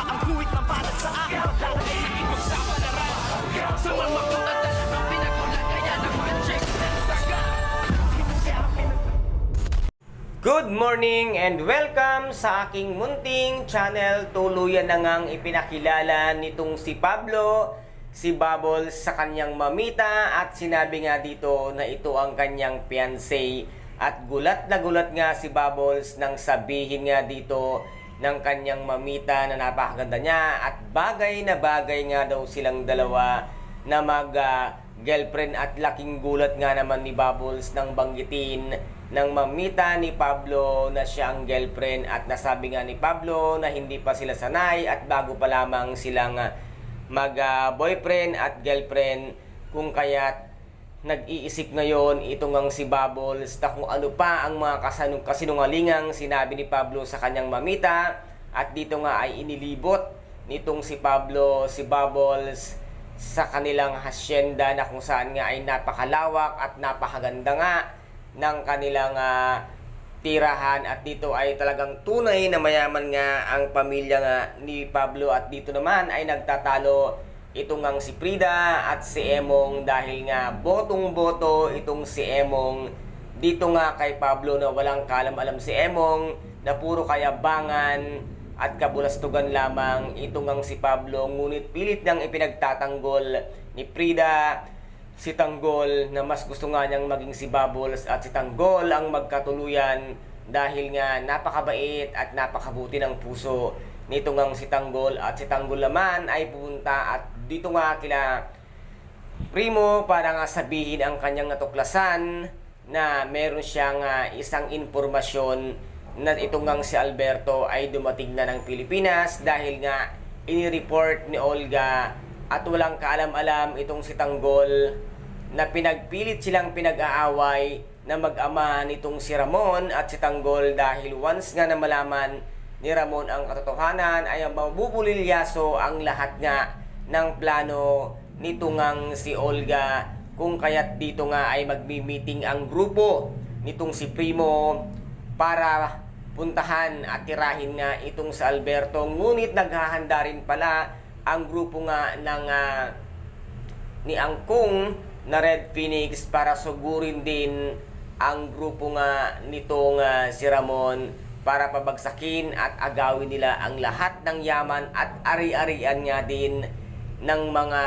ang kuwit ng palad sa akin. Lalagay ang ipagsapalaran sa mga at talagang pinagulan kaya ng magic ng saga. Good morning and welcome sa aking munting channel. Tuluyan na ngang ipinakilala nitong si Pablo, si Bubbles sa kanyang mamita at sinabi nga dito na ito ang kanyang fiancé. At gulat na gulat nga si Bubbles nang sabihin nga dito ng kanyang mamita na napakaganda niya at bagay na bagay nga daw silang dalawa na girlfriend at laking gulat nga naman ni Bubbles nang banggitin ng mamita ni Pablo na siya ang girlfriend at nasabi nga ni Pablo na hindi pa sila sanay at bago pa lamang silang boyfriend at girlfriend kung kaya't nag-iisip ngayon itong ang si Bubbles na kung ano pa ang mga kasinungalingang sinabi ni Pablo sa kanyang mamita at dito nga ay inilibot nitong si Pablo, si Bubbles sa kanilang hacienda na kung saan nga ay napakalawak at napakaganda nga ng kanilang tirahan at dito ay talagang tunay na mayaman nga ang pamilya nga ni Pablo at dito naman ay nagtatalo itong ang si Frida at si Emong dahil nga botong-boto itong si Emong dito nga kay Pablo na walang kalam-alam si Emong na puro kayabangan at kabulastugan lamang itong ang si Pablo ngunit pilit nang ipinagtatanggol ni Frida si Tanggol na mas gusto nga niyang maging si Bubbles at si Tanggol ang magkatuluyan dahil nga napakabait at napakabuti ng puso nito ngang si Tanggol at si Tanggol naman ay pupunta at dito nga kila Primo para nga sabihin ang kanyang natuklasan na meron siyang isang impormasyon na itong ngang si Alberto ay dumating na ng Pilipinas dahil nga inireport ni Olga at walang kaalam-alam itong si Tanggol na pinagpilit silang pinag-aaway na mag-ama nitong si Ramon at si Tanggol dahil once nga na malaman ni Ramon ang katotohanan ay mabubulilyaso ang lahat nga ng plano nito ngang si Olga kung kaya't dito nga ay magmi-meeting ang grupo nitong si Primo para puntahan at tirahin nga itong si Alberto ngunit naghahanda rin pala ang grupo nga ng ni Angkong na Red Phoenix para sugurin din ang grupo nga nitong si Ramon para pabagsakin at agawin nila ang lahat ng yaman at ari-arian nga din ng mga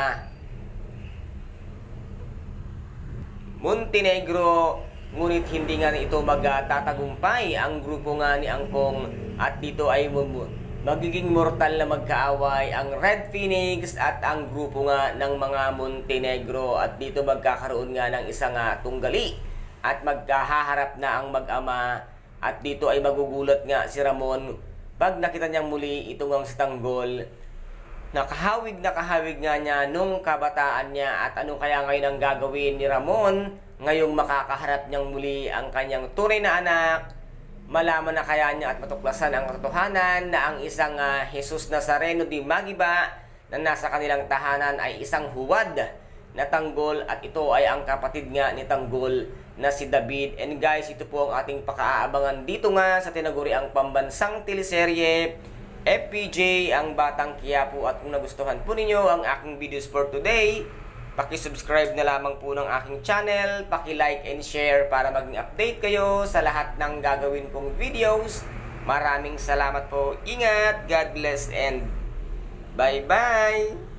Montenegro ngunit hindi nga ito magtatagumpay ang grupo nga ni Angkong at dito ay magiging mortal na magkaaway ang Red Phoenix at ang grupo nga ng mga Montenegro at dito magkakaroon nga ng isang tunggali at magkahaharap na ang mag-ama at dito ay magugulat nga si Ramon pag nakita niyang muli itong ang si Tanggol nakahawig nga niya nung kabataan niya at ano kaya ngayon ang gagawin ni Ramon ngayong makakaharap niyang muli ang kanyang tunay na anak malaman na kaya niya at matuklasan ang katotohanan na ang isang Jesus Nazareno di Magiba na nasa kanilang tahanan ay isang huwad na Tanggol at ito ay ang kapatid nga ni Tanggol na si David. And guys, ito po ang ating pakaaabangan dito nga sa tinaguriang pambansang teleserye FPJ ang Batang Quiapo at kung nagustuhan po ninyo ang aking videos for today paki-subscribe na lamang po ng aking channel, paki-like and share para maging update kayo sa lahat ng gagawin kong videos. Maraming salamat po. Ingat, God bless and bye-bye!